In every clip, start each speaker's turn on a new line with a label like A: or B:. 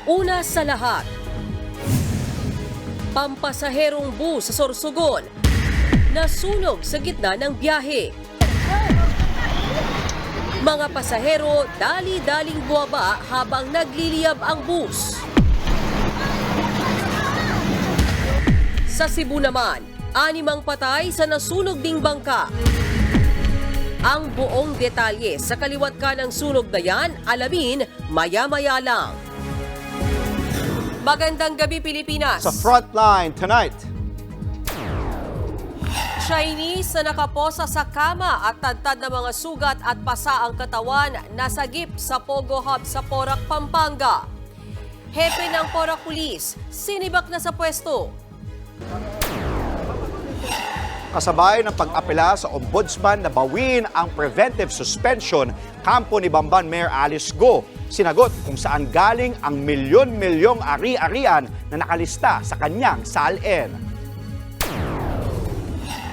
A: Una sa lahat, pampasaherong bus sa Sorsogon nasunog sa gitna ng biyahe. Mga pasahero dali-daling buwaba habang nagliliyab ang bus. Sa Cebu naman, 6 patay sa nasunog ding bangka. Ang buong detalye sa kaliwat kanang sunog na yan, alamin maya-maya lang. Magandang gabi, Pilipinas.
B: Sa Frontline tonight.
A: Chinese na nakaposa sa kama at tadtad na mga sugat at pasa ang katawan nasagip sa Pogo Hub sa Porac, Pampanga. Hepe ng Porac Police, sinibak na sa pwesto.
B: Kasabay ng pag-apela sa Ombudsman na bawiin ang preventive suspension, kampo ni Bamban Mayor Alice Go sinagot kung saan galing ang milyon-milyong ari-arian na nakalista sa kanyang salin.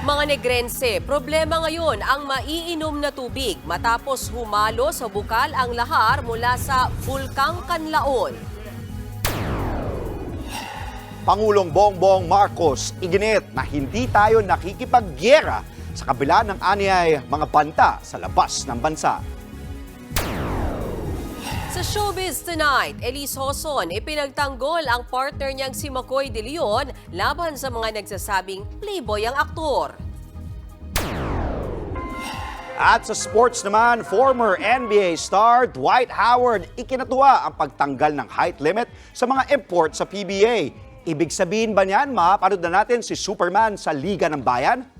A: Mga Negrense, problema ngayon ang maiinom na tubig matapos humalo sa bukal ang lahar mula sa Bulkang Kanlaon.
B: Pangulong Bongbong Marcos iginit na hindi tayo nakikipaggiyera sa kabila ng anyay mga banta sa labas ng bansa.
A: Sa Showbiz Tonight, Elise Hoson ipinagtanggol ang partner niyang si McCoy De Leon laban sa mga nagsasabing playboy ang aktor.
B: At sa sports naman, former NBA star Dwight Howard ikinatuwa ang pagtanggal ng height limit sa mga import sa PBA. Ibig sabihin ba niyan, mapanood na natin si Superman sa Liga ng Bayan?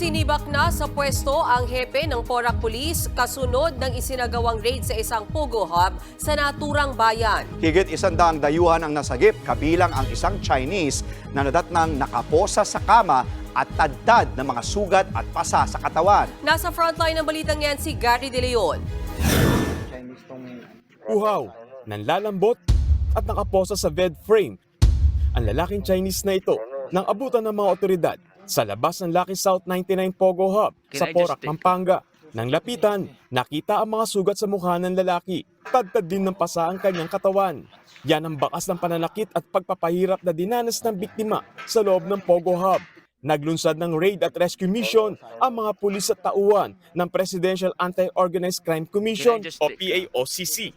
A: Sinibak na sa pwesto ang hepe ng Porac Police kasunod ng isinagawang raid sa isang Pogo Hub sa naturang bayan.
B: Higit 100 dayuhan ang nasagip, kabilang ang isang Chinese na nadatnang nakaposa sa kama at tadtad ng mga sugat at pasa sa katawan.
A: Nasa frontline ng balitang yan si Gary De Leon.
C: Uhaw, nanlalambot at nakaposa sa bed frame. Ang lalaking Chinese na ito nang abutan ng mga otoridad sa labas ng Lucky South 99 Pogo Hub sa Porac, Pampanga. Nang lapitan, nakita ang mga sugat sa mukha ng lalaki. Tadtad din ng pasa ang kanyang katawan. Yan ang bakas ng pananakit at pagpapahirap na dinanas ng biktima sa loob ng Pogo Hub. Naglunsad ng raid at rescue mission ang mga pulis at tauhan ng Presidential Anti-Organized Crime Commission o PAOCC.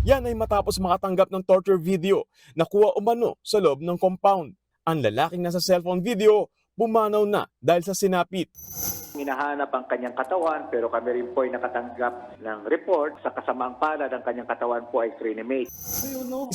C: Yan ay matapos makatanggap ng torture video na kuha umano sa loob ng compound. Ang lalaking nasa cellphone video bumanaw na dahil sa sinapit.
D: Hinahanap ang kanyang katawan pero kami rin po ay nakatanggap ng report sa kasamaang palad ang kanyang katawan po ay reanimate.
C: 158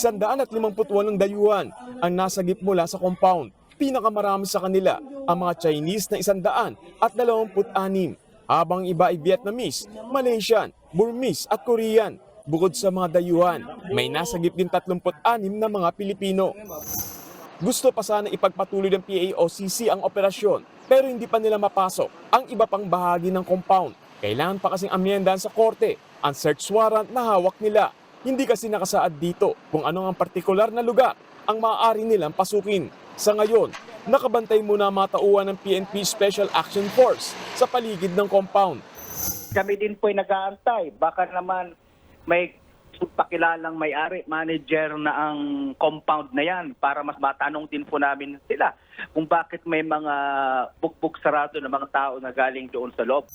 C: dayuhan ang nasagip mula sa compound. Pinakamarami sa kanila ang mga Chinese na 126, habang iba ay Vietnamese, Malaysian, Burmese at Korean. Bukod sa mga dayuhan, may nasagip din 36 na mga Pilipino. Gusto pa sana ipagpatuloy ng PAOCC ang operasyon pero hindi pa nila mapasok ang iba pang bahagi ng compound. Kailangan pa kasing amyendahan sa korte ang search warrant na hawak nila. Hindi kasi nakasaad dito kung ano ang partikular na lugar ang maaari nilang pasukin. Sa ngayon, nakabantay muna ang mga tauhan ng PNP Special Action Force sa paligid ng compound.
D: Kami din po ay nag-aantay. Baka naman may pakilalang may-ari, manager na ang compound na yan para mas matanong din po namin sila kung bakit may mga bukbuk sarado ng mga tao na galing doon sa loob.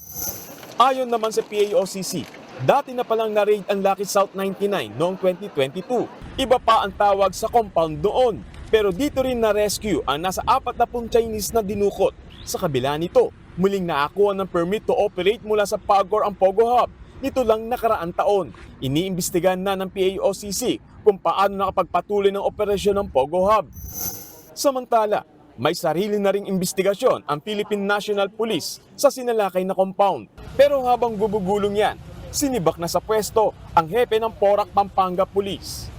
C: Ayon naman sa PAOCC, dati na palang na-raid ang Lucky South 99 noong 2022. Iba pa ang tawag sa compound doon. Pero dito rin na-rescue ang nasa 40 Chinese na dinukot. Sa kabila nito, muling nakakuha ng permit to operate mula sa Pagor ang Pogo Hub. Nito lang nakaraang taon. Iniimbestigahan na ng PAOCC kung paano nakapagpatuloy ng operasyon ng Pogo Hub. Samantala, may sarili na ring imbestigasyon ang Philippine National Police sa sinalakay na compound. Pero habang gubugulong yan, sinibak na sa pwesto ang hepe ng Porac, Pampanga Police.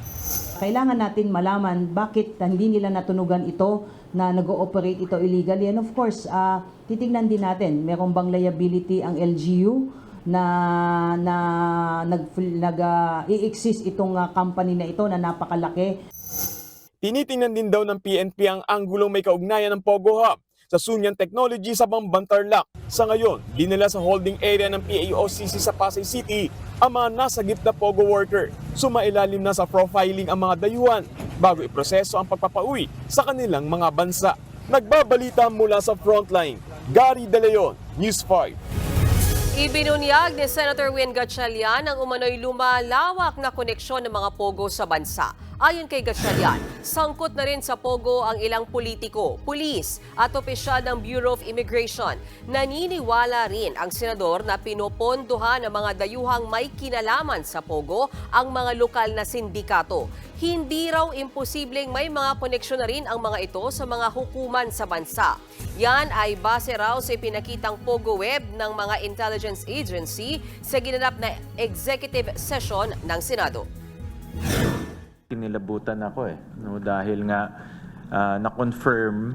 E: Kailangan natin malaman bakit hindi nila natunugan ito na nag-ooperate ito illegally. And of course, titingnan din natin, meron bang liability ang LGU na i-exist itong company na ito na napakalaki.
C: Tinitingnan din daw ng PNP ang anggulong may kaugnayan ng Pogo Hub sa Sunyan Technology sa Bamban, Tarlac. Sa ngayon, dinala sa holding area ng PAOCC sa Pasay City ang mga nasagip na Pogo worker. Sumailalim na sa profiling ang mga dayuhan bago iproseso ang pagpapauwi sa kanilang mga bansa. Nagbabalita mula sa Frontline, Gary De Leon, News 5.
A: Ibinunyag ni Senator Win Gatchalian ang umano'y lumalawak na koneksyon ng mga Pogo sa bansa. Ayon kay Gatchalian, sangkot na rin sa Pogo ang ilang politiko, pulis at opisyal ng Bureau of Immigration. Naniniwala rin ang senador na pinopondohan ng mga dayuhang may kinalaman sa Pogo ang mga lokal na sindikato. Hindi raw imposibleng may mga koneksyon na rin ang mga ito sa mga hukuman sa bansa. Yan ay base raw sa ipinakitang Pogo Web ng mga intelligence agency sa ginanap na executive session ng Senado.
F: Kinilabutan ako no, dahil nga na-confirm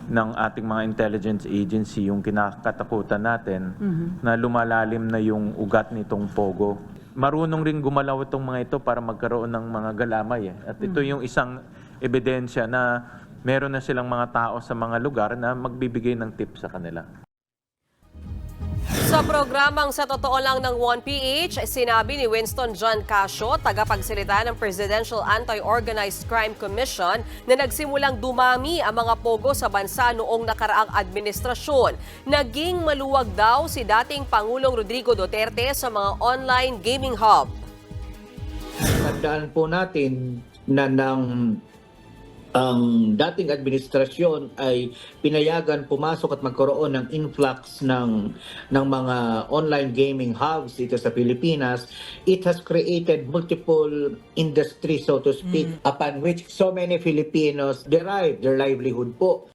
F: ng ating mga intelligence agency yung kinakatakutan natin na lumalalim na yung ugat nitong Pogo. Marunong rin gumalaw itong mga ito para magkaroon ng mga galamay. At ito yung isang ebidensya na meron na silang mga tao sa mga lugar na magbibigay ng tips sa kanila.
A: Sa programang Sa Totoo Lang ng 1PH, sinabi ni Winston John Casio, tagapagsalita ng Presidential Anti-Organized Crime Commission, na nagsimulang dumami ang mga Pogo sa bansa noong nakaraang administrasyon. Naging maluwag daw si dating Pangulong Rodrigo Duterte sa mga online gaming hub.
G: Tandaan po natin na ang dating administrasyon ay pinayagan pumasok at magkaroon ng influx ng mga online gaming hubs dito sa Pilipinas. It has created multiple industries, so to speak, upon which so many Filipinos derive their livelihood po.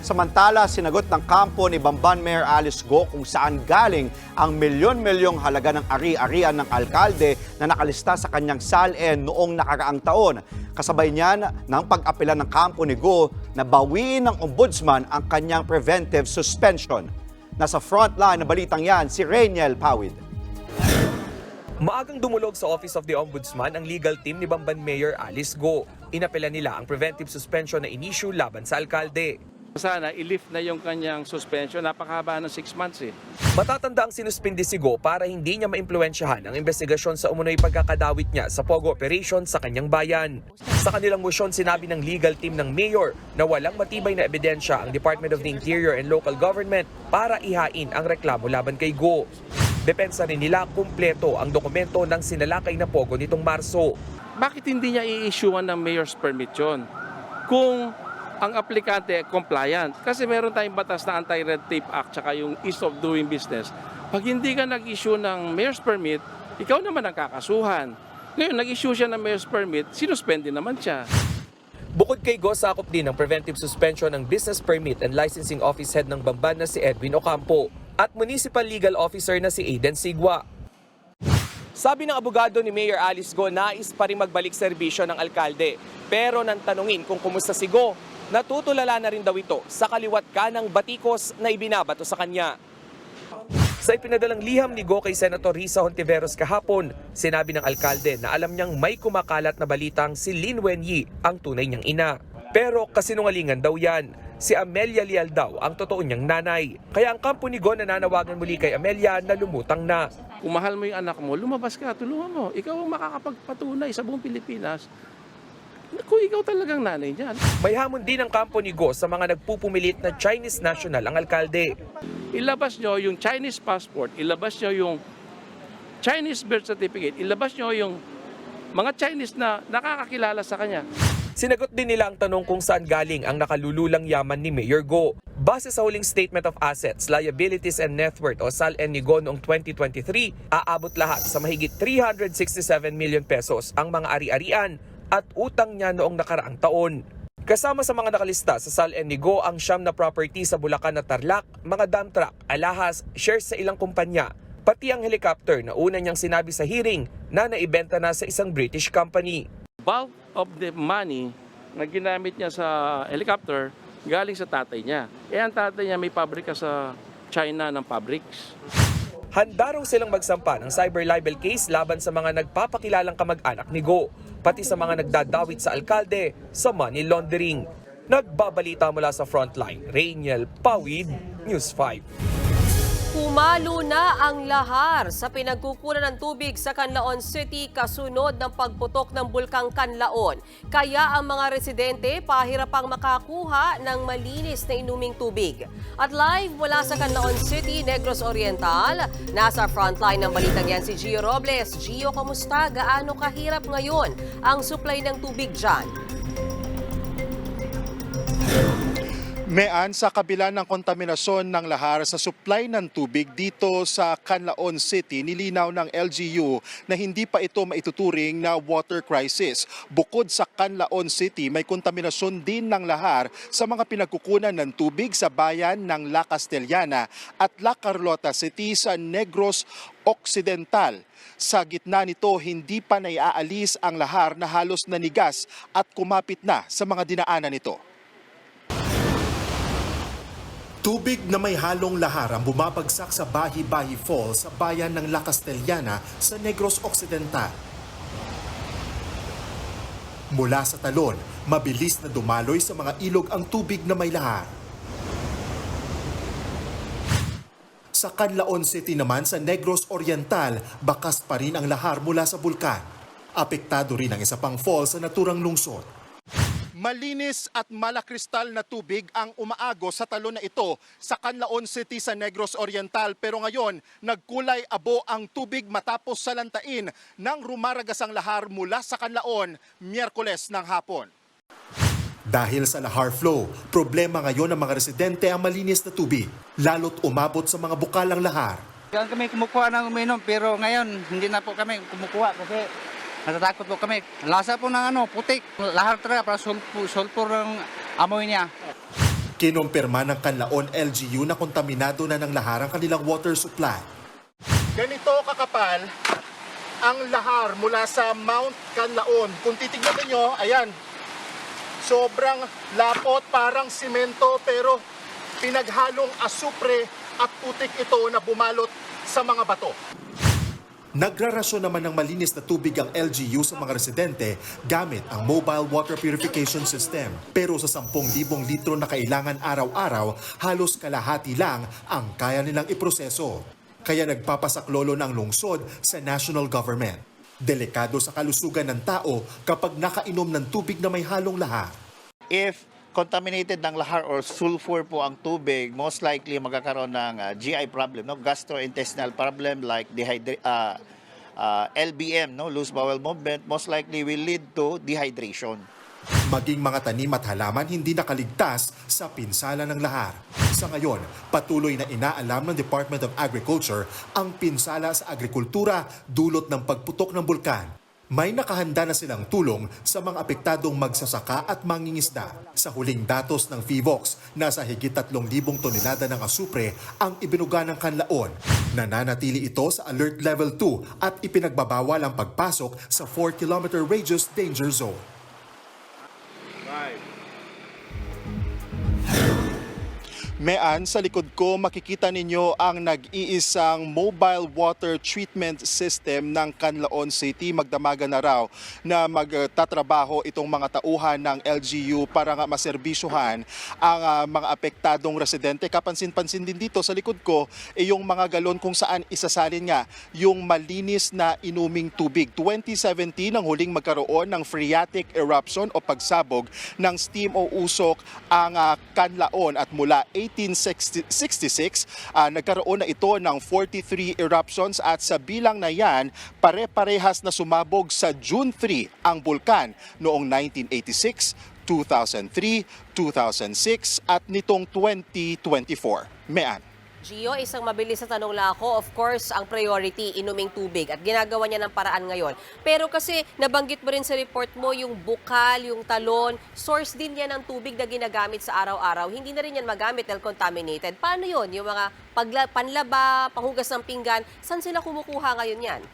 B: Samantala, sinagot ng kampo ni Bamban Mayor Alice Go kung saan galing ang milyon-milyong halaga ng ari-arian ng alkalde na nakalista sa kanyang SALN noong nakaraang taon. Kasabay niyan ng pag-apela ng kampo ni Go na bawiin ng ombudsman ang kanyang preventive suspension. Nasa frontline na balitang yan si Rainiel Pawid.
H: Maagang dumulog sa Office of the Ombudsman ang legal team ni Bamban Mayor Alice Go. Inapela nila ang preventive suspension na inisyu laban sa alkalde.
I: Sana i-lift na yung kanyang suspension. Napakahaba ng 6 months eh.
H: Matatanda ang sinuspindi si Go para hindi niya maimpluwensyahan ang investigasyon sa umunoy pagkakadawit niya sa Pogo operation sa kanyang bayan. Sa kanilang motion, sinabi ng legal team ng mayor na walang matibay na ebidensya ang Department of the Interior and Local Government para ihain ang reklamo laban kay Go. Depensa rin nila kumpleto ang dokumento ng sinalakay na Pogo nitong Marso.
I: Bakit hindi niya i-issuean ng mayor's permit yun? Kung ang aplikante compliant. Kasi meron tayong batas na Anti-Red Tape Act tsaka yung Ease of Doing Business. Pag hindi ka nag-issue ng mayor's permit, ikaw naman ang kakasuhan. Ngayon, nag-issue siya ng mayor's permit, sinuspende naman siya.
H: Bukod kay Go, sakop din ng preventive suspension ng Business Permit and Licensing Office Head ng Bamban na si Edwin Ocampo at Municipal Legal Officer na si Aiden Sigua. Sabi ng abogado ni Mayor Alice Go, nais pa rin magbalik serbisyo ng alkalde. Pero nang tanungin kung kumusta si Go, natutulala na rin daw ito sa kaliwat kanang batikos na ibinabato sa kanya. Sa ipinadalang liham ni Go kay Senator Risa Hontiveros kahapon, sinabi ng alkalde na alam niyang may kumakalat na balitang si Lin Wenyi ang tunay niyang ina. Pero kasinungalingan daw yan. Si Amelia Lial daw ang totoo niyang nanay. Kaya ang kampo ni Go nananawagan muli kay Amelia na lumutang na.
I: Kung mahal mo yung anak mo, lumabas ka, tulungan mo. Ikaw ang makakapagpatunay sa buong Pilipinas kung ikaw talagang nanay niyan.
H: May hamon din ang kampo ni Go sa mga nagpupumilit na Chinese national ang alkalde.
I: Ilabas nyo yung Chinese passport, ilabas nyo yung Chinese birth certificate, ilabas nyo yung mga Chinese na nakakakilala sa kanya.
H: Sinagot din nila ang tanong kung saan galing ang nakalululang yaman ni Mayor Go. Base sa huling Statement of Assets, Liabilities and Net Worth o SALN ni Go noong 2023, aabot lahat sa mahigit 367 million pesos ang mga ari-arian at utang niya noong nakaraang taon. Kasama sa mga nakalista sa SALN ni Go ang 9 na property sa Bulacan at Tarlac, mga dump truck, alahas, shares sa ilang kumpanya, pati ang helicopter na una niyang sinabi sa hearing na naibenta na sa isang British company.
I: Bulk of the money na ginamit niya sa helicopter galing sa tatay niya. Ang tatay niya may pabrika sa China ng fabrics.
H: Handa raw silang magsampa ng cyber libel case laban sa mga nagpapakilalang kamag-anak ni Go, pati sa mga nagdadawit sa alkalde sa money laundering. Nagbabalita mula sa Frontline, Rainiel Pawid, News 5.
A: Pumalo na ang lahar sa pinagkukunan ng tubig sa Canlaon City kasunod ng pagputok ng bulkang Canlaon. Kaya ang mga residente pahirapang makakuha ng malinis na inuming tubig. At live mula sa Canlaon City, Negros Oriental, nasa frontline ng balitang yan si Gio Robles. Gio, kamusta? Gaano kahirap ngayon ang supply ng tubig dyan?
J: Mean, sa kabila ng kontaminasyon ng lahar sa supply ng tubig dito sa Canlaon City, nilinaw ng LGU na hindi pa ito maituturing na water crisis. Bukod sa Canlaon City, may kontaminasyon din ng lahar sa mga pinagkukunan ng tubig sa bayan ng La Castellana at La Carlota City sa Negros Occidental. Sa gitna nito, hindi pa naiaalis ang lahar na halos nanigas at kumapit na sa mga dinaanan nito. Tubig na may halong lahar ang bumabagsak sa Bahi-Bahi Falls sa bayan ng La Castellana sa Negros Occidental. Mula sa talon, mabilis na dumaloy sa mga ilog ang tubig na may lahar. Sa Canlaon City naman sa Negros Oriental, bakas pa rin ang lahar mula sa bulkan. Apektado rin ang isa pang falls sa naturang lungsod. Malinis at malakristal na tubig ang umaagos sa talon na ito sa Canlaon City sa Negros Oriental. Pero ngayon, nagkulay abo ang tubig matapos salantain ng rumaragasang lahar mula sa Canlaon Miyerkules ng hapon. Dahil sa lahar flow, problema ngayon ng mga residente ang malinis na tubig, lalo't umabot sa mga bukalang lahar.
K: Kami kumukuha ng uminom pero ngayon hindi na po kami kumukuha kasi natatakot po kami. Lasa po ng putik. Lahar talaga para sulfur ng amoy niya.
J: Kinumpirma ng Canlaon LGU na kontaminado na ng lahar ang kanilang water supply. Ganito kakapal ang lahar mula sa Mount Canlaon. Kung titignan niyo, ayan, sobrang lapot, parang simento pero pinaghalong asupre at putik ito na bumalot sa mga bato. Nagrarasyon naman ng malinis na tubig ang LGU sa mga residente gamit ang mobile water purification system. Pero sa 10,000 litro na kailangan araw-araw, halos kalahati lang ang kaya nilang iproseso. Kaya nagpapasaklolo ng lungsod sa national government. Delikado sa kalusugan ng tao kapag nakainom ng tubig na may halong lahar.
L: If contaminated ng lahar or sulfur po ang tubig, most likely magkakaroon ng GI problem, gastrointestinal problem like LBM, loose bowel movement, most likely will lead to dehydration.
J: Maging mga tanim at halaman hindi nakaligtas sa pinsala ng lahar. Sa ngayon, patuloy na inaalam ng Department of Agriculture ang pinsala sa agrikultura dulot ng pagputok ng bulkan. May nakahanda na silang tulong sa mga apektadong magsasaka at mangingisda. Sa huling datos ng FIVOX, nasa higit 3,000 tonelada ng asupre ang ibinuga ng Canlaon. Nananatili ito sa Alert Level 2 at ipinagbabawal ang pagpasok sa 4-kilometer radius danger zone. Mean, sa likod ko makikita ninyo ang nag-iisang mobile water treatment system ng Canlaon City. Magdamagan na raw na magtatrabaho itong mga tauhan ng LGU para nga maserbisyuhan ang mga apektadong residente. Kapansin-pansin din dito sa likod ko yung mga galon kung saan isasalin nga yung malinis na inuming tubig. 2017 ang huling magkaroon ng phreatic eruption o pagsabog ng steam o usok ang Canlaon at mula 1866, nagkaroon na ito ng 43 eruptions at sa bilang na yan, pare-parehas na sumabog sa June 3 ang bulkan noong 1986, 2003, 2006 at nitong 2024. Mean.
A: Gio, isang mabilis na tanong lang ako. Of course, ang priority, inuming tubig at ginagawa niya ng paraan ngayon. Pero kasi nabanggit mo rin sa report mo yung bukal, yung talon, source din yan ng tubig na ginagamit sa araw-araw. Hindi na rin yan magamit dahil contaminated. Paano yon? Yung mga panlaba, panghugas ng pinggan, saan sila kumukuha ngayon yan?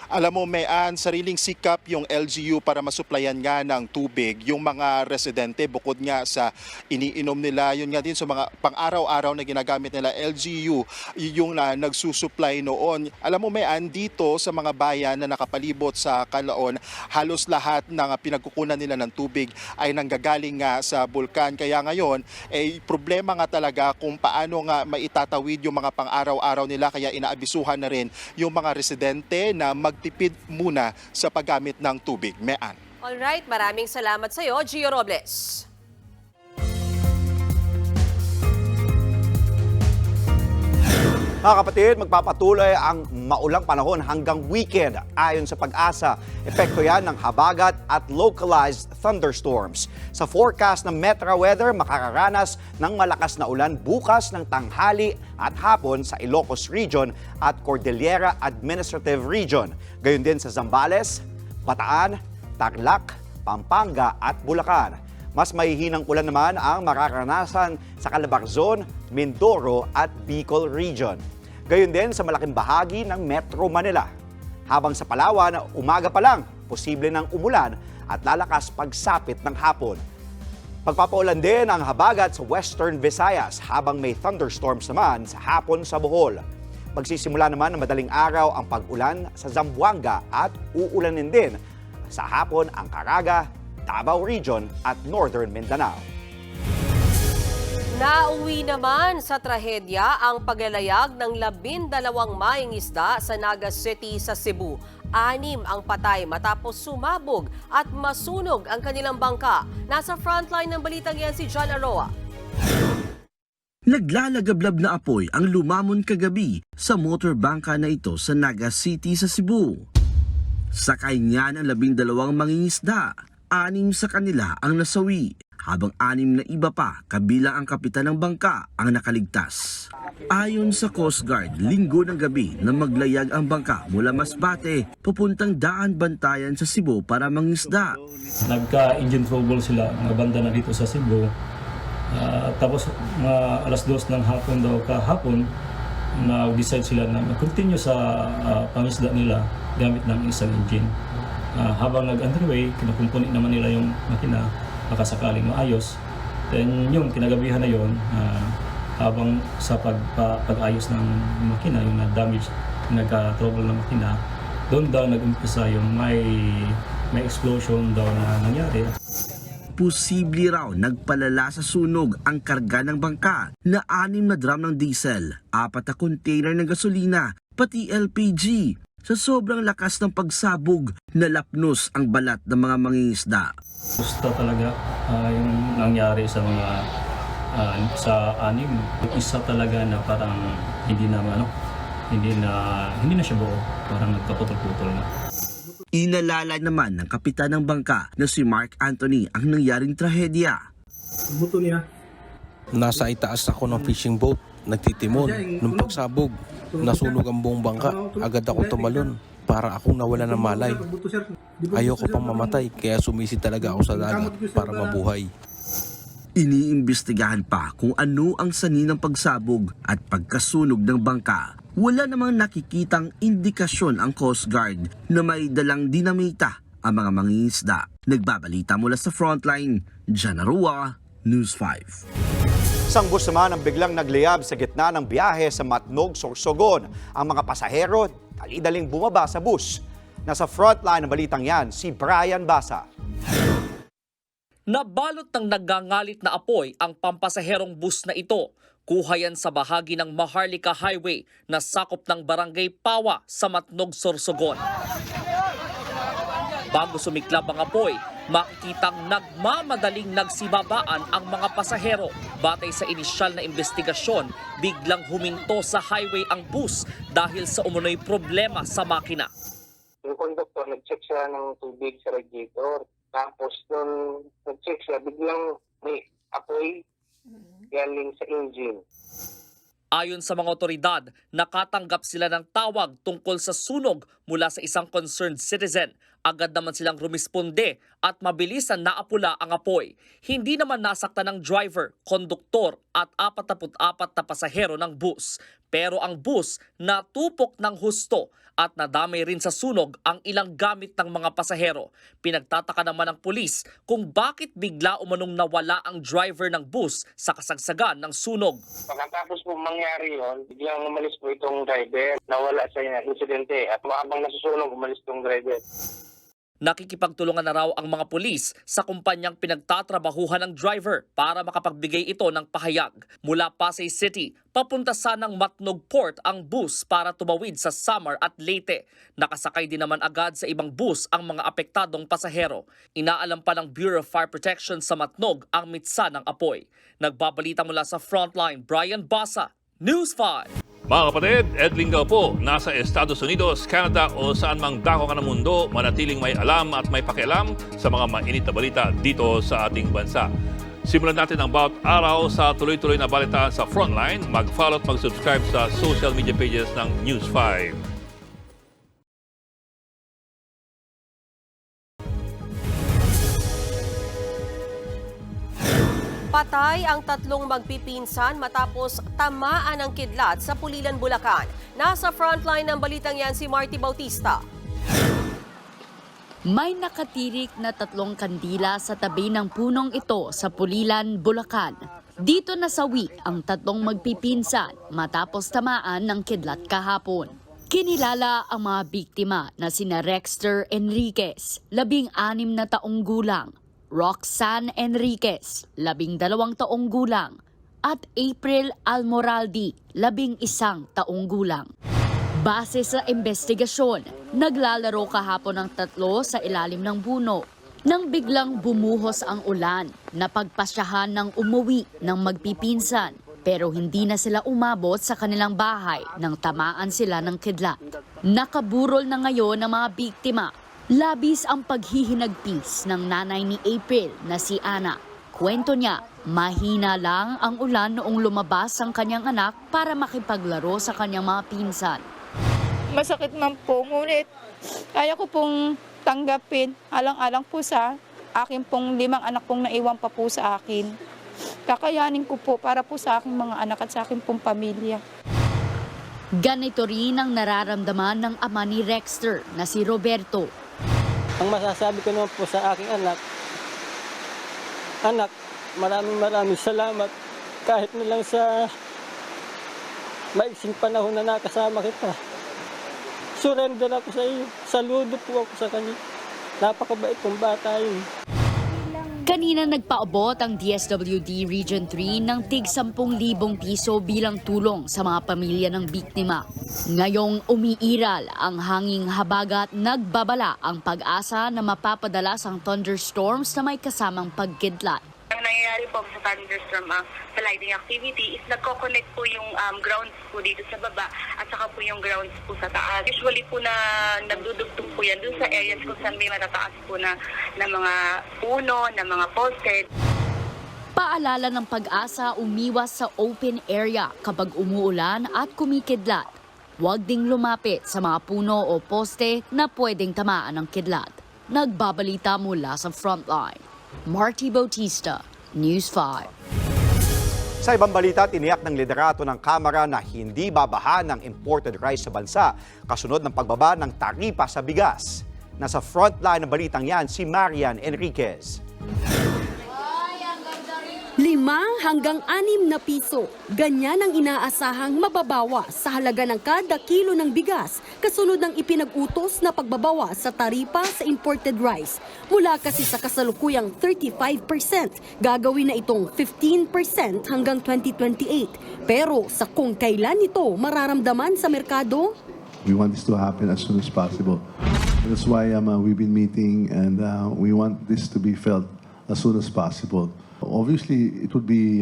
J: Alam mo, Mayan, sariling sikap yung LGU para masuplayan nga ng tubig yung mga residente bukod nga sa iniinom nila. Yun nga din sa mga pang-araw-araw na ginagamit nila, LGU yung nagsusupply noon. Alam mo, Mayan, dito sa mga bayan na nakapalibot sa Canlaon, halos lahat ng pinagkukunan nila ng tubig ay nanggagaling nga sa bulkan. Kaya ngayon, problema nga talaga kung paano nga maitatawid yung mga pang-araw-araw nila. Kaya inaabisuhan na rin yung mga residente na magtipid muna sa paggamit ng tubig. Mayan.
A: Alright, maraming salamat sa iyo, Gio Robles.
B: Mga kapatid, magpapatuloy ang maulang panahon hanggang weekend. Ayon sa Pag-asa, epekto yan ng habagat at localized thunderstorms. Sa forecast ng Metra Weather, makakaranas ng malakas na ulan bukas ng tanghali at hapon sa Ilocos Region at Cordillera Administrative Region. Gayon din sa Zambales, Bataan, Tarlac, Pampanga at Bulacan. Mas mahihinang ulan naman ang makakaranasan sa Calabarzon, Mindoro at Bicol Region. Gayon din sa malaking bahagi ng Metro Manila. Habang sa Palawan, umaga pa lang, posible ng umulan at lalakas pagsapit ng hapon. Pagpapaulan din ang habagat sa Western Visayas habang may thunderstorms naman sa hapon sa Bohol. Magsisimula naman ng madaling araw ang pag-ulan sa Zamboanga at uulanin din sa hapon ang Caraga, Davao Region at Northern Mindanao.
A: Nauwi naman sa trahedya ang paglalayag ng 12 maing isda sa Naga City sa Cebu. 6 ang patay matapos sumabog at masunog ang kanilang bangka. Nasa frontline ng balitang yan si John Aroa.
M: Naglalagablab na apoy ang lumamon kagabi sa motor bangka na ito sa Naga City sa Cebu. Sakay niya ng 12 mangingisda. 6 sa kanila ang nasawi, habang 6 na iba pa kabilang ang kapitan ng bangka ang nakaligtas. Ayon sa Coast Guard, linggo ng gabi na maglayag ang bangka mula Masbate papuntang Daan Bantayan sa Cebu para mangisda.
N: Nagka-engine trouble sila, mga banda na dito sa Cebu. Tapos alas 2 ng hapon daw kahapon, nag-decide sila na mag-continue sa pangisda nila gamit ng isang engine. Habang nag-underway, kinukumpuni naman nila yung makina, makasakaling maayos. Then yung kinagabihan na yun, habang sa pag-ayos ng makina, yung na-damage, nagka-trouble ng makina, doon daw nag-umpisa yung may explosion daw na nangyari.
M: Posible raw nagpalala sa sunog ang karga ng bangka na 6 na drum ng diesel, 4 na container ng gasolina, pati LPG. Sa sobrang lakas ng pagsabog, nalapnos ang balat ng mga mangingisda.
N: Gusto talaga yung nangyari sa mga sa 6. Isa talaga na parang hindi na siya buo, parang nagkaputol-putol na.
M: Inalala naman ng kapitan ng bangka na si Mark Anthony ang nangyaring trahedya.
N: Buto niya.
O: Nasa itaas ako ng fishing boat, nagtitimon. Nung pagsabog, nasunog ang buong bangka. Agad ako tumalon para akong nawala ng malay. Ayoko pang mamatay, kaya sumisi talaga ako sa dagat para mabuhay.
M: Iniimbestigahan pa kung ano ang sanhi ng pagsabog at pagkasunog ng bangka. Wala namang nakikitang indikasyon ang Coast Guard na may dalang dinamita ang mga mangingisda. Nagbabalita mula sa frontline, John Aroa, News 5.
B: Isang bus naman ang biglang nagliyab sa gitna ng biyahe sa Matnog, Sorsogon. Ang mga pasahero, dali-daling bumaba sa bus. Nasa frontline ng balitang yan, si Brian Basa.
P: Nabalot ng nagangalit na apoy ang pampasaherong bus na ito. Kuha yan sa bahagi ng Maharlika Highway na sakop ng Barangay Pawa sa Matnog, Sorsogon. Bago sumiklab ang apoy, makikitang nagmamadaling nagsibabaan ang mga pasahero. Batay sa inisyal na investigasyon, biglang huminto sa highway ang bus dahil sa umunoy problema sa makina.
Q: Yung konduktor, nag-check siya ng tubig sa radiator. Tapos nung nag-check siya, biglang may apoy galing sa engine.
P: Ayon sa mga otoridad, nakatanggap sila ng tawag tungkol sa sunog mula sa isang concerned citizen. Agad naman silang rumisponde at mabilisan naapula ang apoy. Hindi naman nasaktan ng driver, konduktor at 44 na pasahero ng bus. Pero ang bus natupok ng husto at nadamay rin sa sunog ang ilang gamit ng mga pasahero. Pinagtataka naman ng pulis kung bakit bigla umanong nawala ang driver ng bus sa kasagsagan ng sunog.
Q: Pagkatapos po mangyari yon, biglang umalis po itong driver. Nawala sa insidente at habang nasusunog, umalis itong driver.
P: Nakikipagtulungan na raw ang mga pulis sa kumpanyang pinagtatrabahuhan ng driver para makapagbigay ito ng pahayag. Mula Pasay City, papunta sanang Matnog Port ang bus para tumawid sa Samar at Leyte. Nakasakay din naman agad sa ibang bus ang mga apektadong pasahero. Inaalam pa ng Bureau of Fire Protection sa Matnog ang mitsa ng apoy. Nagbabalita mula sa Frontline, Brian Basa, News 5.
R: Mga kapatid, Ed Linggaw po, nasa Estados Unidos, Canada o saan mang dako ka ng mundo, manatiling may alam at may pakialam sa mga mainit na balita dito sa ating bansa. Simulan natin ang bawat araw sa tuloy-tuloy na balita sa Frontline. Mag-follow at mag-subscribe sa social media pages ng News 5.
A: Patay ang tatlong magpipinsan matapos tamaan ng kidlat sa Pulilan, Bulacan. Nasa frontline ng balitang yan si Marty Bautista.
S: May nakatirik na tatlong kandila sa tabi ng punong ito sa Pulilan, Bulacan. Dito nasawi ang tatlong magpipinsan matapos tamaan ng kidlat kahapon. Kinilala ang mga biktima na sina Rexter Enriquez, 16 na taong gulang, Roxanne Enriquez, 12 taong gulang, at April Almoraldi, 11 taong gulang. Base sa investigasyon, naglalaro kahapon ang tatlo sa ilalim ng puno nang biglang bumuhos ang ulan. Napagpasyahan ng umuwi ng magpipinsan pero hindi na sila umabot sa kanilang bahay nang tamaan sila ng kidlat. Nakaburol na ngayon ang mga biktima. Labis ang paghihinagpis ng nanay ni April na si Ana. Kwento niya, mahina lang ang ulan noong lumabas ang kanyang anak para makipaglaro sa kanyang mga pinsan.
T: Masakit man po, ngunit kaya ko pong tanggapin alang-alang po sa akin pong 5 anak pong naiwan pa po sa akin. Kakayanin ko po para po sa aking mga anak at sa aking pong pamilya.
S: Ganito rin ang nararamdaman ng ama ni Rexter na si Roberto.
U: Ang masasabi ko naman po sa aking anak, maraming salamat kahit na lang sa maiksing panahon na nakasama kita. Surrender ako sa iyo, saludo po ako sa kanya. Napakabait kong bata yun.
S: Kanina nagpaabot ang DSWD Region 3 ng tig 10,000 piso bilang tulong sa mga pamilya ng biktima. Ngayong umiiral ang hanging habagat, nagbabala ang pag-asa na mapapadalas ang thunderstorms na may kasamang pagkidlat.
V: Ang nangyayari po sa thunderstorm, sa lightning activity is nagko-connect po yung grounds po dito sa baba at saka po yung grounds po sa taas. Usually po na nagdudugtong po yan dun sa areas kung saan may matataas po na mga puno, na mga poste.
S: Paalala ng pag-asa, umiwas sa open area kapag umuulan at kumikidlat. Huwag ding lumapit sa mga puno o poste na pwedeng tamaan ng kidlat. Nagbabalita mula sa Frontline, Marty Bautista, News 5.
B: Sa ibang balita, tiniyak ng liderato ng Kamara na hindi babahan ng imported rice sa bansa kasunod ng pagbaba ng taripa sa bigas. Nasa frontline ng balitang yan si Marian Enriquez.
W: 5 hanggang 6 na piso. Ganyan ang inaasahang mababawa sa halaga ng kada kilo ng bigas kasunod ng ipinag-utos na pagbabawa sa taripa sa imported rice. Mula kasi sa kasalukuyang 35%, gagawin na itong 15% hanggang 2028. Pero sa kung kailan ito mararamdaman sa merkado?
X: We want this to happen as soon as possible. That's why we've been meeting and we want this to be felt as soon as possible. Obviously, it would be,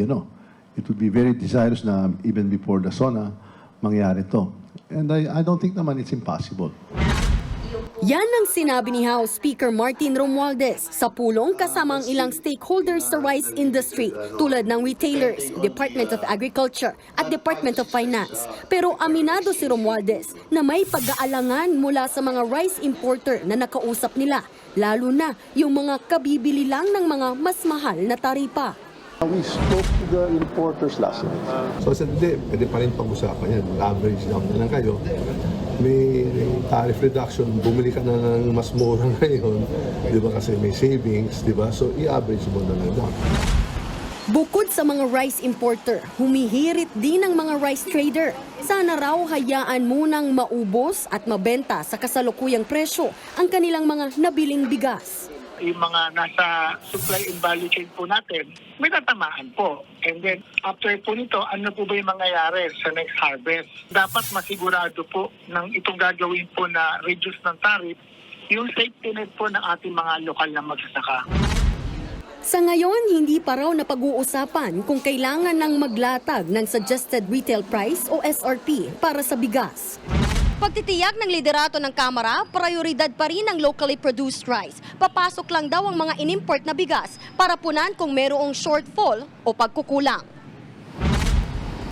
X: very desirous na even before the SONA, mangyari to. And I don't think naman it's impossible.
W: Yan ang sinabi ni House Speaker Martin Romualdez sa pulong kasama ang ilang stakeholders sa rice industry tulad ng retailers, Department of Agriculture at Department of Finance. Pero aminado si Romualdez na may pag-aalangan mula sa mga rice importer na nakausap nila, lalo na yung mga kabibili lang ng mga mas mahal na taripa.
X: We spoke to the importers last night. So I said, hindi, pwede pa rin pag-usapan yan. Average down na lang kayo. May tariff reduction, bumili ka na ng mas mura ngayon, di ba, kasi may savings, di ba? So i-average mo na lang down.
W: Bukod sa mga rice importer, humihirit din ang mga rice trader. Sana raw hayaan munang maubos at mabenta sa kasalukuyang presyo ang kanilang mga nabiling bigas.
C: Yung mga nasa supply and value chain po natin, may tatamaan po. And then, after po nito, ano po ba yung mangyayari sa next harvest? Dapat masigurado po ng itong gagawin po na reduce ng tariff, yung safety net po ng ating mga lokal na magsasaka.
W: Sa ngayon, hindi pa raw napag-uusapan kung kailangan ng maglatag ng Suggested Retail Price o SRP para sa bigas. Pagtitiyak ng liderato ng Kamara, prioridad pa rin ang locally produced rice. Papasok lang daw ang mga inimport na bigas para punan kung mayroong shortfall o pagkukulang.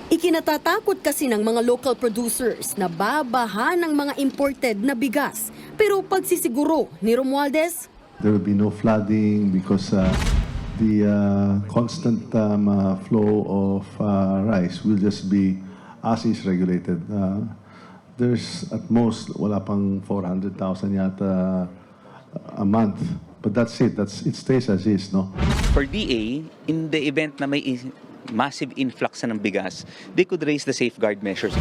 W: Ikinatatakot kasi ng mga local producers na babaha ng mga imported na bigas. Pero pagsisiguro ni Romualdez,
X: There will be no flooding because the constant flow of rice will just be as is regulated. There's at most, wala pang 400,000 yata a month. But that's it. It stays as is, no?
D: For DA, in the event na may massive influx ng bigas, they could raise the safeguard measures.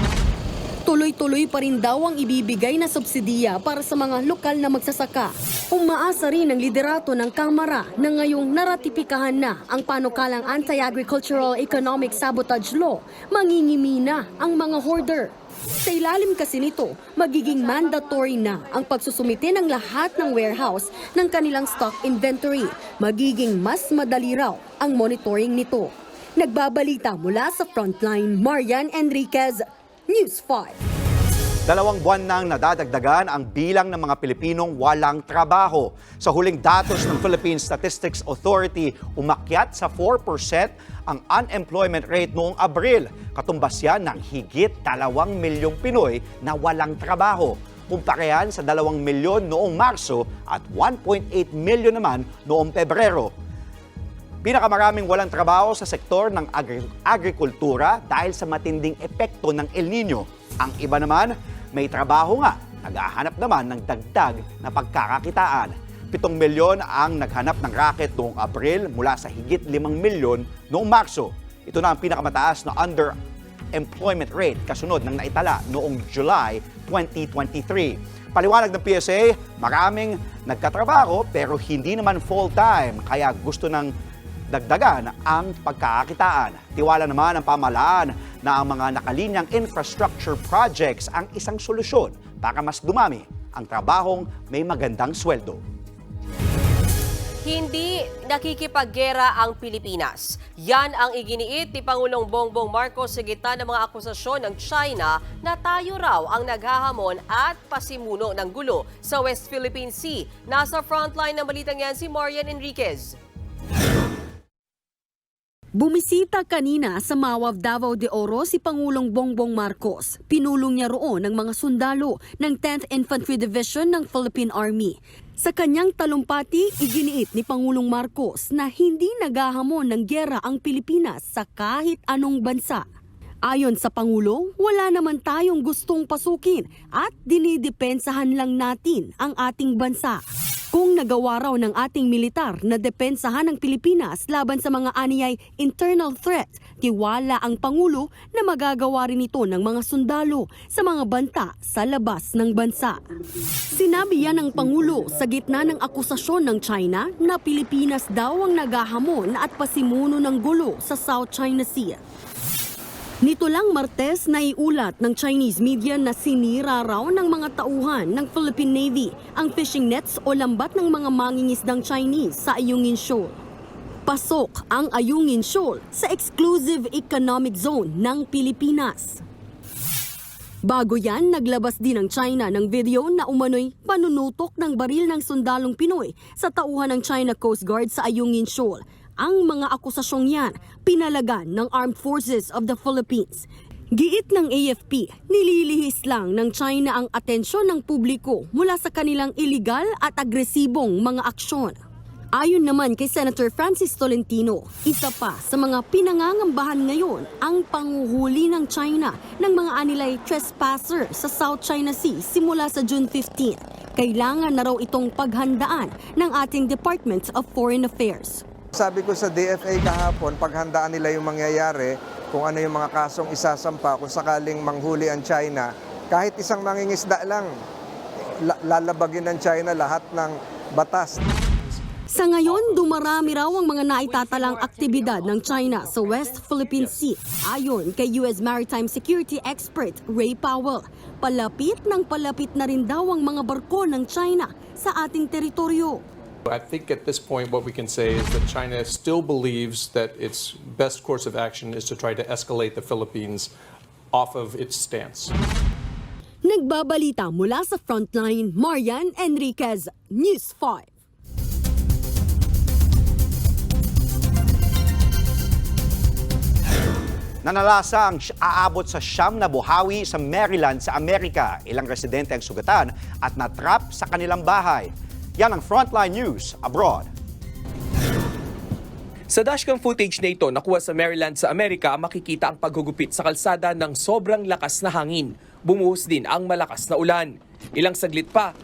W: tuloy-tuloy pa rin daw ang ibibigay na subsidiya para sa mga lokal na magsasaka. Umaasa rin ang liderato ng Kamara na ngayong naratipikahan na ang panukalang Anti-Agricultural Economic Sabotage Law, mangingimi na ang mga hoarder. Sa ilalim kasi nito, magiging mandatory na ang pagsusumite ng lahat ng warehouse ng kanilang stock inventory. Magiging mas madali raw ang monitoring nito. Nagbabalita mula sa Frontline, Marian Enriquez, News 5.
B: 2 buwan nang nadadagdagan ang bilang ng mga Pilipinong walang trabaho. Sa huling datos ng Philippine Statistics Authority, umakyat sa 4% ang unemployment rate noong Abril. Katumbas yan ng higit 2 milyong Pinoy na walang trabaho. Kumpara yan sa 2 milyon noong Marso at 1.8 milyon naman noong Pebrero. Pinakamaraming walang trabaho sa sektor ng agrikultura dahil sa matinding epekto ng El Nino. Ang iba naman, may trabaho nga, naghahanap naman ng dagdag na pagkakakitaan. 7 milyon ang naghanap ng racket noong Abril mula sa higit 5 milyon noong Marso. Ito na ang pinakamataas na underemployment rate kasunod ng naitala noong July 2023. Paliwanag ng PSA, maraming nagkatrabaho pero hindi naman full-time kaya gusto ng dagdagan ang pagkakakitaan. Tiwala naman ang pamahalaan na ang mga nakalinyang infrastructure projects ang isang solusyon para mas dumami ang trabahong may magandang sweldo.
A: Hindi nakikipaggera ang Pilipinas. Yan ang iginiit ni Pangulong Bongbong Marcos sa gitna ng mga akusasyon ng China na tayo raw ang naghahamon at pasimuno ng gulo sa West Philippine Sea. Nasa frontline ng balitang yan si Marian Enriquez.
W: Bumisita kanina sa Mawab, Davao de Oro si Pangulong Bongbong Marcos. Pinulong niya roon ng mga sundalo ng 10th Infantry Division ng Philippine Army. Sa kanyang talumpati, iginiit ni Pangulong Marcos na hindi naghahamon ng gyera ang Pilipinas sa kahit anong bansa. Ayon sa Pangulo, wala naman tayong gustong pasukin at dinidepensahan lang natin ang ating bansa. Kung nagawa raw ng ating militar na depensahan ng Pilipinas laban sa mga aniyay internal threat, tiwala ang Pangulo na magagawa rin ito ng mga sundalo sa mga banta sa labas ng bansa. Sinabi yan ng Pangulo sa gitna ng akusasyon ng China na Pilipinas daw ang naghahamon at pasimuno ng gulo sa South China Sea. Nito lang Martes naiulat ng Chinese media na sinira raw ng mga tauhan ng Philippine Navy ang fishing nets o lambat ng mga mangingisdang Chinese sa Ayungin Shoal. Pasok ang Ayungin Shoal sa exclusive economic zone ng Pilipinas. Bago yan, naglabas din ng China ng video na umano'y panunutok ng baril ng sundalong Pinoy sa tauhan ng China Coast Guard sa Ayungin Shoal. Ang mga akusasyong yan, pinalagan ng Armed Forces of the Philippines. Giit ng AFP, nililihis lang ng China ang atensyon ng publiko mula sa kanilang iligal at agresibong mga aksyon. Ayon naman kay Senator Francis Tolentino, isa pa sa mga pinangangambahan ngayon ang panghuhuli ng China ng mga anilay trespasser sa South China Sea simula sa June 15. Kailangan na raw itong paghandaan ng ating Department of Foreign Affairs.
E: Sabi ko sa DFA kahapon, paghandaan nila yung mangyayari, kung ano yung mga kasong isasampa, kung sakaling manghuli ang China, kahit isang mangingisda lang, lalabagin ng China lahat ng batas.
W: Sa ngayon, dumarami raw ang mga naitatalang aktibidad ng China sa West Philippine Sea. Ayon kay US Maritime Security Expert Ray Powell, palapit na rin daw ang mga barko ng China sa ating teritoryo.
F: I think at this point what we can say is that China still believes that its best course of action is to try to escalate the Philippines off of its stance.
W: Nagbabalita mula sa Frontline, Marian Enriquez, News 5.
B: Nanalasa ang aabot sa 9 na buhawi sa Maryland sa Amerika. Ilang residente ang sugatan at natrap sa kanilang bahay. Yan ang Frontline News Abroad.
H: Sa dashcam footage na ito nakuha sa Maryland sa Amerika, makikita ang paghugupit sa kalsada ng sobrang lakas na hangin. Bumuhos din ang malakas na ulan. Ilang saglit pa,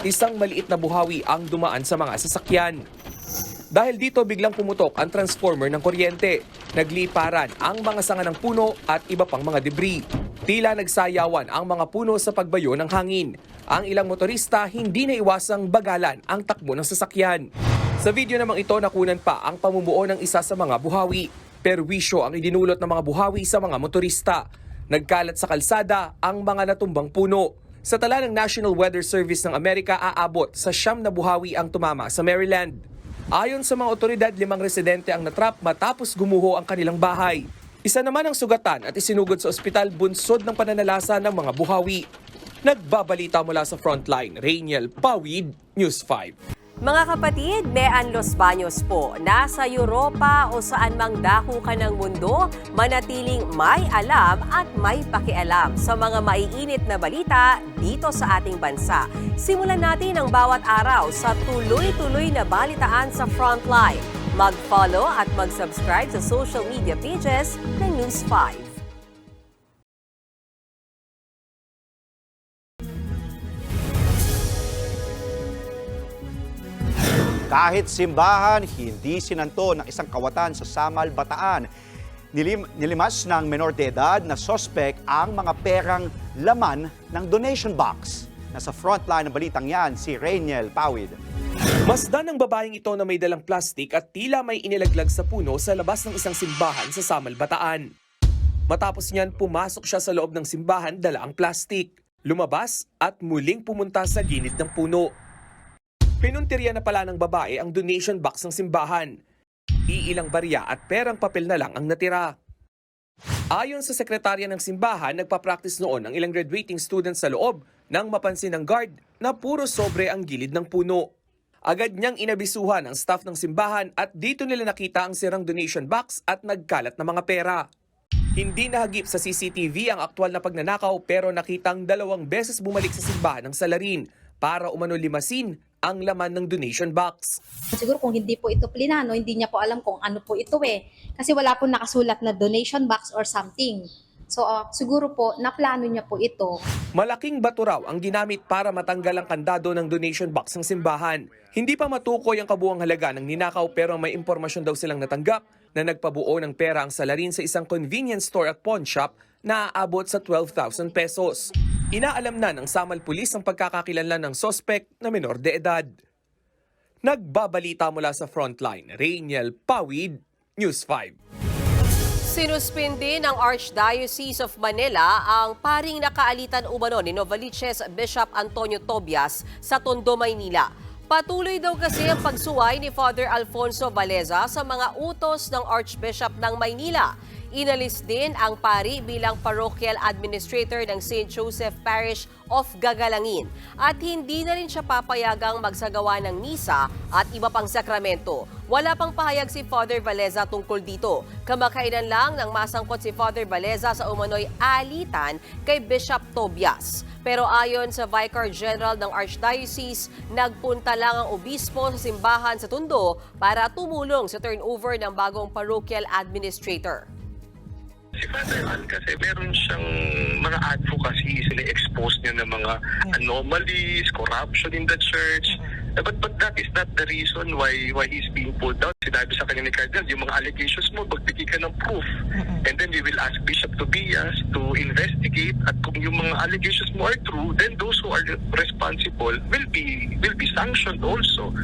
H: isang maliit na buhawi ang dumaan sa mga sasakyan. Dahil dito biglang pumutok ang transformer ng kuryente. Nagliparan ang mga sanga ng puno at iba pang mga debris. Tila nagsayawan ang mga puno sa pagbayo ng hangin. Ang ilang motorista hindi na iwasang bagalan ang takbo ng sasakyan. Sa video namang ito nakunan pa ang pamumuo ng isa sa mga buhawi. Perwisyo ang idinulot ng mga buhawi sa mga motorista. Nagkalat sa kalsada ang mga natumbang puno. Sa tala ng National Weather Service ng Amerika, aabot sa 9 na buhawi ang tumama sa Maryland. Ayon sa mga otoridad, 5 residente ang natrap matapos gumuho ang kanilang bahay. Isa naman ang sugatan at isinugod sa ospital bunsod ng pananalasa ng mga buhawi. Nagbabalita mula sa Frontline, Rainiel Pawid, News 5.
A: Mga kapatid, Mean Los Baños po. Nasa Europa o saan mang dako ka ng mundo, manatiling may alam at may pakialam sa mga maiinit na balita dito sa ating bansa. Simulan natin ang bawat araw sa tuloy-tuloy na balitaan sa Frontline. Mag-follow at mag-subscribe sa social media pages ng News 5.
B: Kahit simbahan, hindi sinanto ng isang kawatan sa Samal, Bataan. Nilimas ng menor de edad na sospek ang mga perang laman ng donation box. Nasa frontline ng balitang yan, si Rainiel Pawid.
H: Masdan ng babaeng ito na may dalang plastik at tila may inilaglag sa puno sa labas ng isang simbahan sa Samal, Bataan. Matapos niyan, pumasok siya sa loob ng simbahan dala ang plastik. Lumabas at muling pumunta sa gilid ng puno. Pinuntirya na pala ng babae ang donation box ng simbahan. Iilang barya at perang papel na lang ang natira. Ayon sa sekretarya ng simbahan, nagpa-practice noon ang ilang graduating students sa loob nang mapansin ng guard na puro sobre ang gilid ng puno. Agad niyang inabisuhan ang staff ng simbahan at dito nila nakita ang sirang donation box at nagkalat na mga pera. Hindi nahagip sa CCTV ang aktwal na pagnanakaw pero nakitang 2 beses bumalik sa simbahan ng salarin para umano limasin ang laman ng donation box.
G: Siguro kung hindi po ito plinano, hindi niya po alam kung ano po ito Kasi wala po nakasulat na donation box or something. So siguro po naplano niya po ito.
H: Malaking bato raw ang ginamit para matanggal ang kandado ng donation box ng simbahan. Hindi pa matukoy ang kabuuang halaga ng ninakaw pero may impormasyon daw silang natanggap na nagpabuo ng pera ang salarin sa isang convenience store at pawn shop na aabot sa 12,000 pesos. Inaalam na ng Samal Police ang pagkakakilanlan ng sospek na menor de edad. Nagbabalita mula sa Frontline, Rainiel Pawid, News 5.
A: Sinuspindi ng Archdiocese of Manila ang paring nakaalitan umano ni Novaliches Bishop Antonio Tobias sa Tondo, Maynila. Patuloy daw kasi ang pagsuway ni Father Alfonso Valeza sa mga utos ng Archbishop ng Maynila. Inalis din ang pari bilang parochial administrator ng St. Joseph Parish of Gagalangin at hindi na rin siya papayagang magsagawa ng misa at iba pang sakramento. Wala pang pahayag si Father Valeza tungkol dito. Kamakailan lang nang masangkot si Father Valeza sa umano'y alitan kay Bishop Tobias. Pero ayon sa Vicar General ng Archdiocese, nagpunta lang ang obispo sa simbahan sa Tondo para tumulong sa turnover ng bagong parochial administrator.
I: Si Father Al kasi meron siyang mga advocacy, sila expose niya ng mga anomalies, corruption in the church. But that is not the reason why he's being pulled out. Sinabi sa kanya ni Cardinal, yung mga allegations mo, magbigay ka ng proof. And then we will ask Bishop Tobias to investigate, at kung yung mga allegations mo are true, then those who are responsible will be sanctioned also.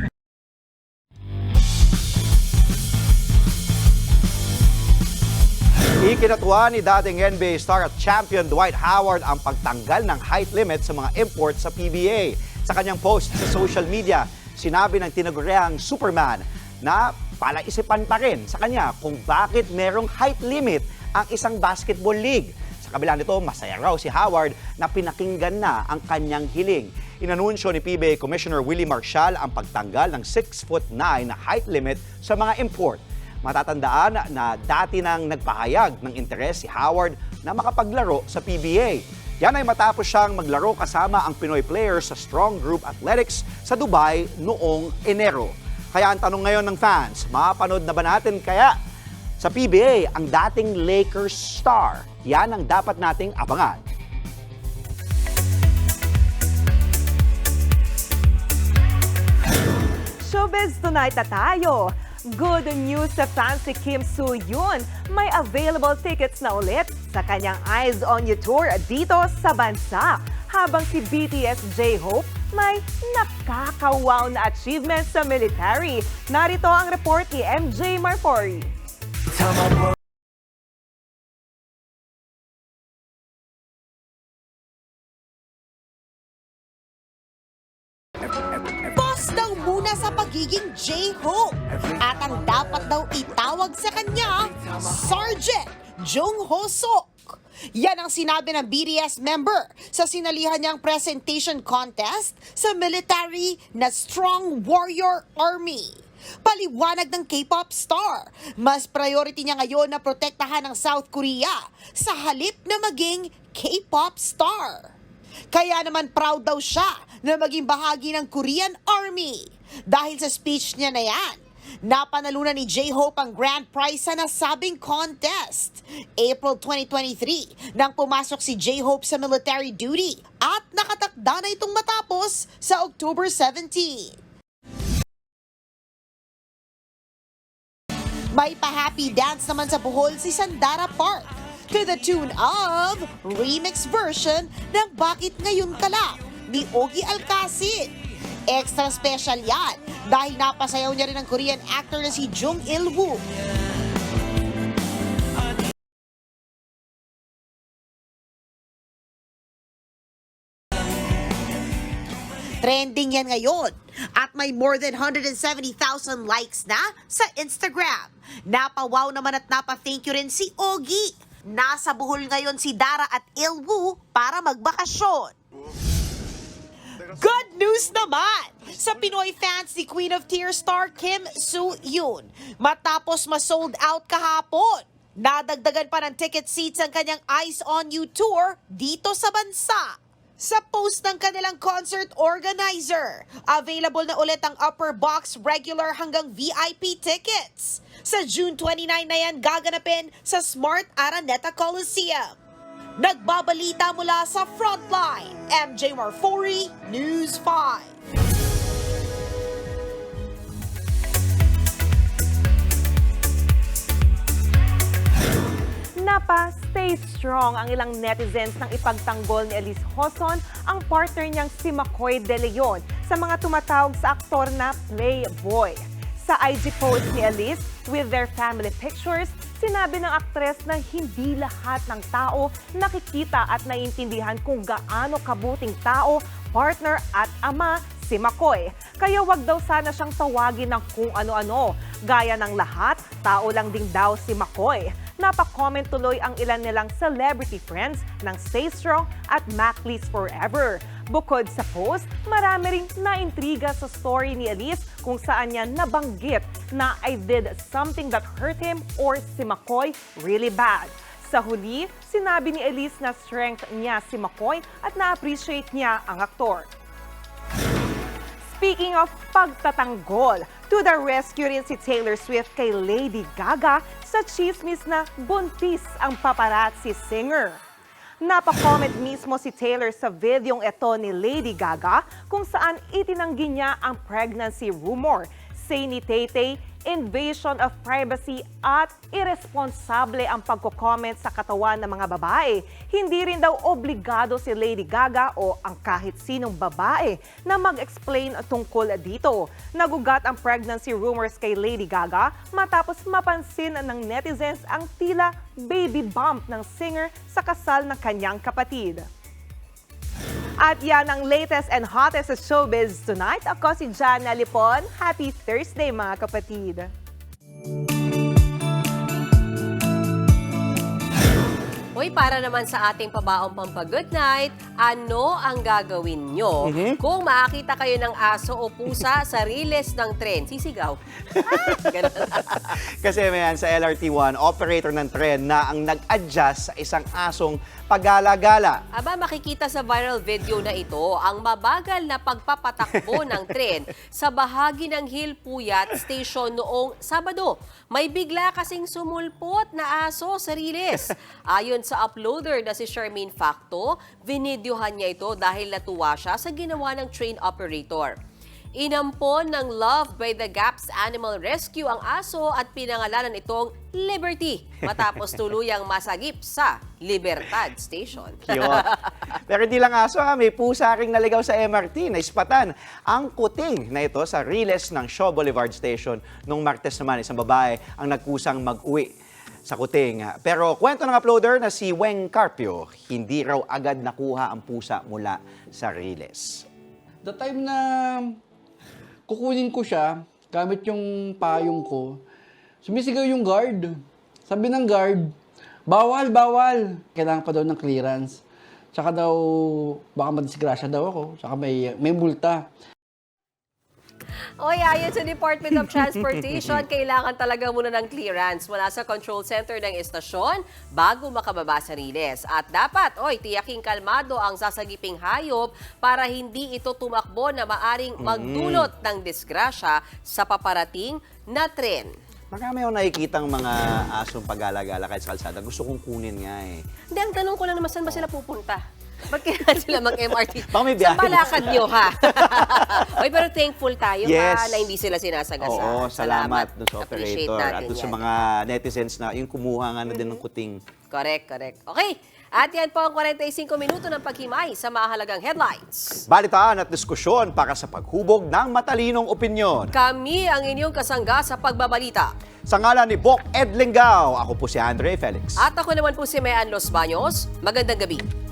B: Ikinatuwa ni dating NBA star at champion Dwight Howard ang pagtanggal ng height limit sa mga import sa PBA. Sa kanyang post sa social media, sinabi ng tinaguriang Superman na palaisipan pa rin sa kanya kung bakit merong height limit ang isang basketball league. Sa kabila nito, masaya raw si Howard na pinakinggan na ang kanyang hiling. Inanunsyo ni PBA Commissioner Willie Marcial ang pagtanggal ng 6'9" na height limit sa mga import. Matatandaan na dati nang nagpahayag ng interes si Howard na makapaglaro sa PBA. Yan ay matapos siyang maglaro kasama ang Pinoy players sa Strong Group Athletics sa Dubai noong Enero. Kaya ang tanong ngayon ng fans, mapanood na ba natin kaya sa PBA ang dating Lakers star? Yan ang dapat nating abangan.
J: Showbiz Tonight na tayo. Good news sa fans si Kim Soo-hyun. May available tickets na ulit sa kanyang Eyes on You tour dito sa bansa. Habang si BTS J-Hope may nakakawaw na achievement sa military. Narito ang report ni MJ Marfori.
K: Boss daw muna sa pagiging J-Hope at ang dapat daw itawag sa kanya, Sergeant Jung Ho Sok. Yan ang sinabi ng BTS member sa sinalihan niyang presentation contest sa military na Strong Warrior Army. Paliwanag ng K-pop star, mas priority niya ngayon na protektahan ang South Korea sa halip na maging K-pop star. Kaya naman proud daw siya na maging bahagi ng Korean Army. Dahil sa speech niya na yan, napanalunan ni J-Hope ang grand prize sa nasabing contest. April 2023 nang pumasok si J-Hope sa military duty at nakatakda na itong matapos sa October 17. May pa-happy dance naman sa Bohol si Sandara Park to the tune of remix version ng Bakit Ngayon Ka Lang ni Ogie Alcacid. Extra special yan dahil napasayaw niya rin ang Korean actor na si Jung Il-woo. Trending yan ngayon at may more than 170,000 likes na sa Instagram. Napawaw naman at napa-thank you rin si Ogie. Nasa Bohol ngayon si Dara at Il-woo para magbakasyon. Good news naman sa Pinoy fans ni Queen of Tears star Kim Soo-hyun. Matapos ma-sold out kahapon, nadagdagan pa ng ticket seats ang kanyang Eyes on You tour dito sa bansa. Sa post ng kanilang concert organizer, available na ulit ang upper box, regular hanggang VIP tickets. Sa June 29 na yan gaganapin sa Smart Araneta Coliseum. Nagbabalita mula sa Frontline, MJ Marfori, News 5.
J: Stay strong ang ilang netizens nang ipagtanggol ni Elise Hoson ang partner niyang si McCoy De Leon sa mga tumatawag sa aktor na playboy. Sa IG post ni Elise with their family pictures, sinabi ng aktres na hindi lahat ng tao nakikita at naiintindihan kung gaano kabuting tao, partner at ama si McCoy. Kaya wag daw sana siyang tawagin ng kung ano-ano. Gaya ng lahat, tao lang din daw si McCoy. Napakomment tuloy ang ilan nilang celebrity friends ng Stay Strong at Macleese Forever. Bukod sa post, marami ring naintriga sa story ni Elise kung saan niya nabanggit na I did something that hurt him or si McCoy really bad. Sa huli, sinabi ni Elise na strength niya si McCoy at na-appreciate niya ang aktor. Speaking of pagtatanggol, to the rescue rin si Taylor Swift kay Lady Gaga sa chismis na buntis ang paparazzi singer. Napakomment mismo si Taylor sa videong ito ni Lady Gaga kung saan itinanggi niya ang pregnancy rumor. Say ni Tay-Tay, invasion of privacy at irresponsable ang pagko-comment sa katawan ng mga babae. Hindi rin daw obligado si Lady Gaga o ang kahit sinong babae na mag-explain tungkol dito. Nagugat ang pregnancy rumors kay Lady Gaga matapos mapansin ng netizens ang tila baby bump ng singer sa kasal ng kanyang kapatid. At yan ang latest and hottest sa showbiz tonight. Ako si Jana Lipon. Happy Thursday mga kapatid!
A: Uy, para naman sa ating pabaong pampa-good night, ano ang gagawin nyo kung makakita kayo ng aso o pusa sa riles ng tren? Sisigaw.
B: Kasi mayan, sa LRT1, operator ng tren na ang nag-adjust sa isang asong pagala-gala.
A: Aba, makikita sa viral video na ito ang mabagal na pagpapatakbo ng tren sa bahagi ng Hill Puyat Station noong Sabado. May bigla kasing sumulpot na aso sa riles. Ayon sa uploader na si Charmaine Facto, vinidyohan niya ito dahil natuwa siya sa ginawa ng train operator. Inampon ng Love by the Gaps Animal Rescue ang aso at pinangalanan itong Liberty matapos tuluyang masagip sa Libertad Station.
B: Cute. Pero hindi lang aso, may pusa ring naligaw sa MRT na ispatan ang kuting na ito sa riles ng Shaw Boulevard Station. Nung Martes naman, isang babae ang nagkusang mag-uwi sa kuting. Pero kwento ng uploader na si Weng Carpio, hindi raw agad nakuha ang pusa mula sa riles.
L: The time na kukunin ko siya, gamit yung payong ko, sumisigaw yung guard. Sabi ng guard, bawal, bawal. Kailangan pa daw ng clearance. Tsaka daw, baka madisgrasya daw ako. Tsaka may multa.
A: Oy, ayon sa Department of Transportation, kailangan talaga muna ng clearance mula sa control center ng estasyon bago makababa sa riles. At dapat, tiyaking kalmado ang sasagiping hayop para hindi ito tumakbo na maaring magdulot ng disgrasya sa paparating na tren.
B: Marami akong nakikitang mga asong pagala-gala kahit sa kalsada. Gusto kong kunin nga eh.
A: Hindi, ang tanong ko lang naman, saan ba sila pupunta? Ba't kailangan sila mag-MRT?
B: Baka may biyahe.
A: Sa balakad nyo, ha? Oy, pero thankful tayo,
B: Yes.
A: ha, na hindi sila sinasagasa.
B: Oo, salamat doon sa
A: Appreciate
B: operator.
A: natin
B: At doon sa
A: yan.
B: mga netizens na yung kumuha nga na din ng kuting.
A: Correct. Okay. At yan po ang 45 minuto ng paghimay sa mahalagang headlines.
B: Balitaan at diskusyon para sa paghubog ng matalinong opinyon.
A: Kami ang inyong kasangga sa pagbabalita.
B: Sa ngalan ni Bok Edlingao, ako po si Andre Felix.
A: At ako naman po si Mayan Los Baños. Magandang gabi.